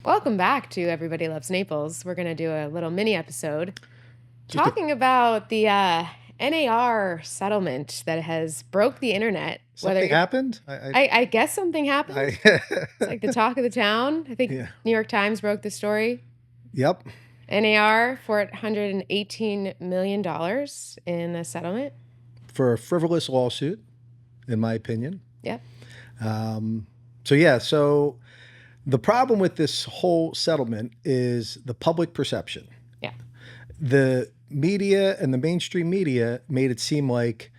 Welcome back to Everybody Loves Naples. We're going to do a little mini episode Just a, talking about the NAR settlement that has broke the internet. Whether something you're, happened. I guess something happened. It's like the talk of the town. I think Yeah. New York Times broke the story. Yep. NAR for $118 million in a settlement. For a frivolous lawsuit, in my opinion. Yep. So the problem with this whole settlement is the public perception. Yeah. The media and the mainstream media made it seem like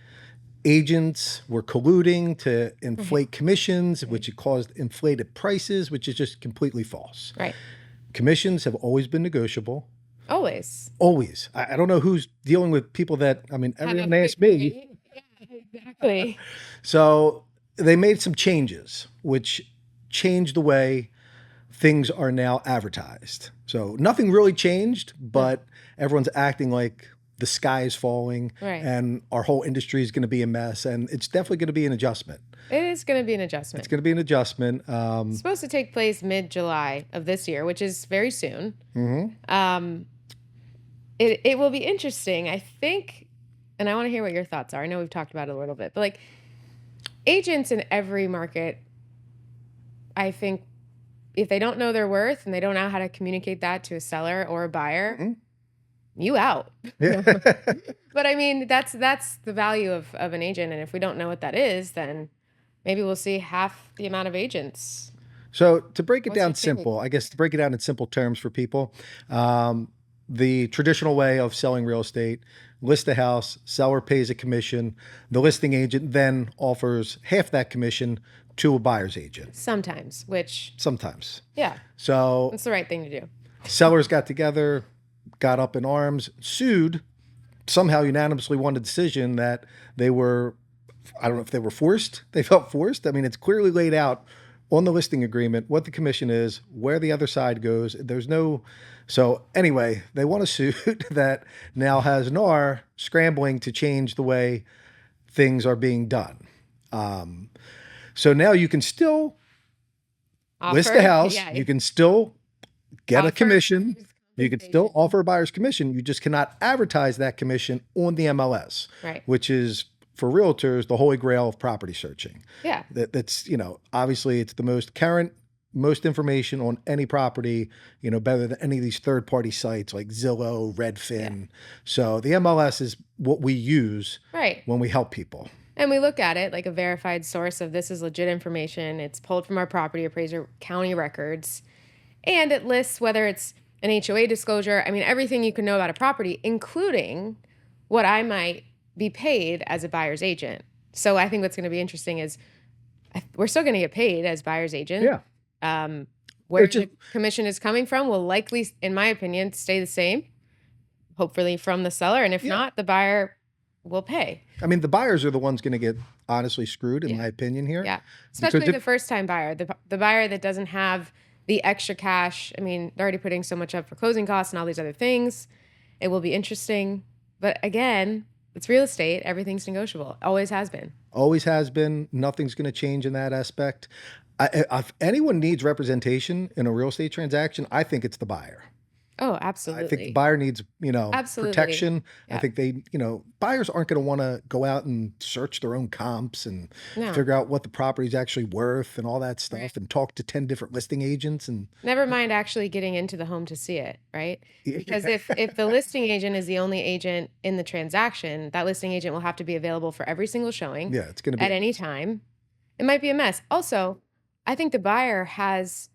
agents were colluding to inflate commissions, which caused inflated prices, which is just completely false. Right. Commissions have always been negotiable. Always. Always. I don't know who's dealing with people that, everyone asks me. Yeah, exactly. So they made some changes, which changed the way things are now advertised. So nothing really changed, but everyone's acting like the sky is falling Right. and our whole industry is going to be a mess. And it's definitely going to be an adjustment. It is going to be an adjustment. It's going to be an adjustment. It's supposed to take place mid-July of this year, which is very soon. It will be interesting, I think, and I want to hear what your thoughts are. I know we've talked about it a little bit, but like agents in every market, I think if they don't know their worth and they don't know how to communicate that to a seller or a buyer, you out. Yeah. But I mean, that's the value of an agent. And if we don't know what that is, then maybe we'll see half the amount of agents. So to break it What's down your theory? simple, I guess to break it down in simple terms for people, the traditional way of selling real estate, list a house, seller pays a commission, the listing agent then offers half that commission to a buyer's agent. Sometimes, which, Sometimes. yeah, So that's the right thing to do. sellers got together, got up in arms, sued, somehow unanimously won a decision that they were, I don't know if they were forced, they felt forced. I mean, it's clearly laid out on the listing agreement what the commission is, where the other side goes. There's no, so anyway, they won a suit that now has NAR scrambling to change the way things are being done. So now you can still list Offer, the house, yeah, you can still get a offer commission. You can still compensation. offer a buyer's commission. You just cannot advertise that commission on the MLS, Right. which is for realtors the holy grail of property searching. Yeah. That's obviously it's the most current, most information on any property, better than any of these third-party sites like Zillow, Redfin. So the MLS is what we use Right. when we help people. And we look at it like a verified source of this is legit information. It's pulled from our property appraiser county records. And it lists whether it's an HOA disclosure. I mean, everything you can know about a property, including what I might be paid as a buyer's agent. So I think what's going to be interesting is we're still going to get paid as buyer's agent. Yeah. Where It's just- the commission is coming from will likely, in my opinion, stay the same, hopefully from the seller. And if not, the buyer will pay. I mean, the buyers are the ones going to get honestly screwed, in my opinion here. Yeah, especially Because the first-time buyer, the buyer that doesn't have the extra cash. I mean, they're already putting so much up for closing costs and all these other things. It will be interesting. But again, it's real estate. Everything's negotiable. Always has been. Always has been. Nothing's going to change in that aspect. If anyone needs representation in a real estate transaction, I think it's the buyer. Oh, I absolutely. think the buyer needs, Absolutely. protection. I Yeah. think they, buyers aren't going to want to go out and search their own comps and No. figure out what the property's actually worth and all that stuff Right. and talk to 10 different listing agents. And Never mind actually getting into the home to see it, right? Because if the listing agent is the only agent in the transaction, that listing agent will have to be available for every single showing yeah, it's going to be at any time. It might be a mess. Also, I think the buyer has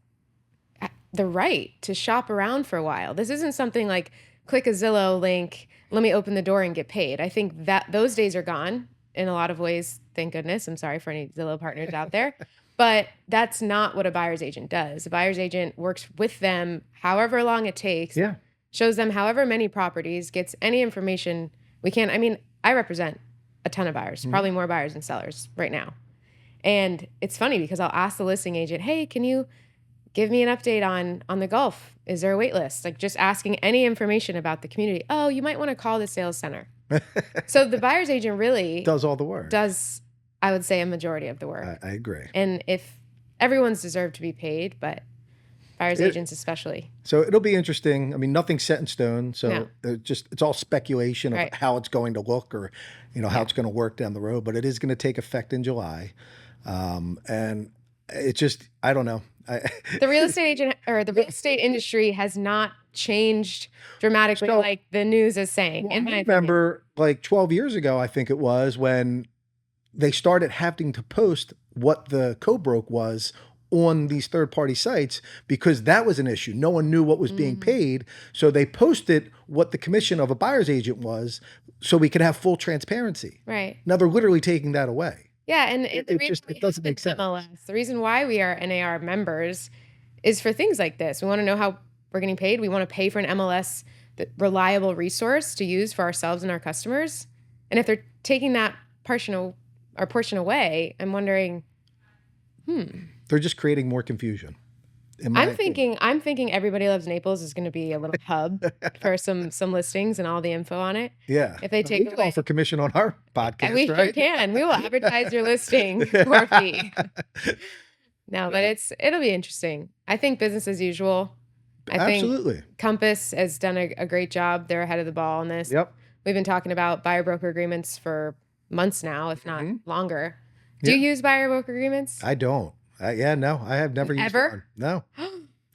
the right to shop around for a while. This isn't something like click a Zillow link, let me open the door and get paid. I think that those days are gone in a lot of ways. Thank goodness. I'm sorry for any Zillow partners out there, but that's not what a buyer's agent does. A buyer's agent works with them however long it takes, Yeah. shows them however many properties, gets any information we can. I mean, I represent a ton of buyers, probably more buyers than sellers right now. And it's funny because I'll ask the listing agent, hey, can you give me an update on the Gulf? Is there a wait list? Like just asking any information about the community. Oh, you might want to call the sales center. So the buyer's agent really Does all the work. does, I would say, a majority of the work. I agree. And if everyone's deserved to be paid, but buyer's It, agents especially. so it'll be interesting. I mean, nothing's set in stone. No. So it's all speculation of Right. how it's going to look or, how Yeah. it's going to work down the road. But it is going to take effect in July. And it just, I don't know. The real estate agent or the real estate industry has not changed dramatically So, like the news is saying, well, in I my opinion. remember like 12 years ago, I think it was, when they started having to post what the co-broke was on these third-party sites because that was an issue. No one knew what was being paid. So they posted what the commission of a buyer's agent was so we could have full transparency. Right. Now they're literally taking that away. Yeah, and It doesn't make sense. MLS, the reason why we are NAR members is for things like this. We want to know how we're getting paid. We want to pay for an MLS reliable resource to use for ourselves and our customers. And if they're taking that portion away, I'm wondering, They're just creating more confusion. I'm thinking Everybody Loves Naples is going to be a little hub for some listings and all the info on it. Yeah. If they take we can offer commission on our podcast, we right? can. We will advertise your listing for a fee. No, but it'll be interesting. I think business as usual. I Absolutely. think Compass has done a great job. They're ahead of the ball on this. Yep. We've been talking about buyer broker agreements for months now, if not longer. Do you use buyer broker agreements? I don't. No, I have never used Ever? one. No.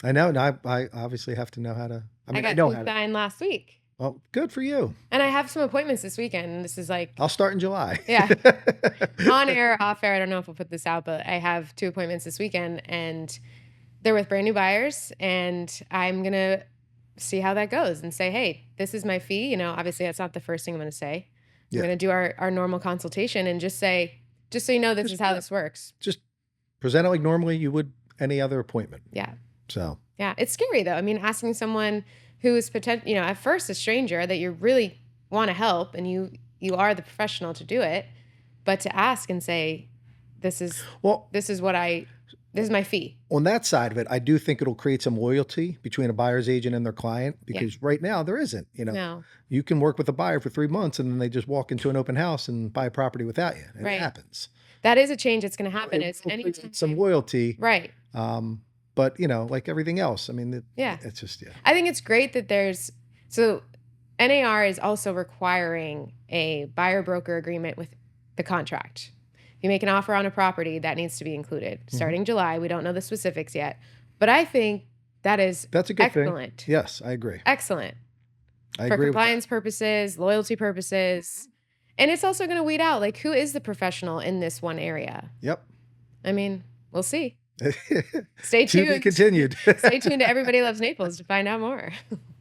I know. And I obviously have to know how to. I mean, I got know how to. signed last week. Well, good for you. And I have some appointments this weekend. This is like, I'll start in July. yeah. On air, off air, I don't know if we'll put this out, but I have 2 appointments this weekend and they're with brand new buyers. And I'm going to see how that goes and say, hey, this is my fee. Obviously that's not the first thing I'm going to say. I'm going to do our normal consultation and just say, just so you know, this is how this works. Just present it like normally you would any other appointment. Yeah. So. Yeah. It's scary though. I mean, asking someone who is at first a stranger that you really want to help and you are the professional to do it, but to ask and say, this is my fee. On that side of it, I do think it'll create some loyalty between a buyer's agent and their client because right now there isn't. No. You can work with a buyer for 3 months and then they just walk into an open house and buy a property without you. And it happens. That is a change that's going to happen. It's anytime some loyalty. Right. But like everything else, I mean, it's just, I think it's great that so NAR is also requiring a buyer broker agreement with the contract. If you make an offer on a property, that needs to be included. Starting July, we don't know the specifics yet, but I think that's a good thing. Yes, I agree. Excellent. I for agree compliance purposes, loyalty purposes. And it's also going to weed out, like, who is the professional in this one area? Yep. I mean, we'll see. Stay tuned. To be continued. Stay tuned to Everybody Loves Naples to find out more.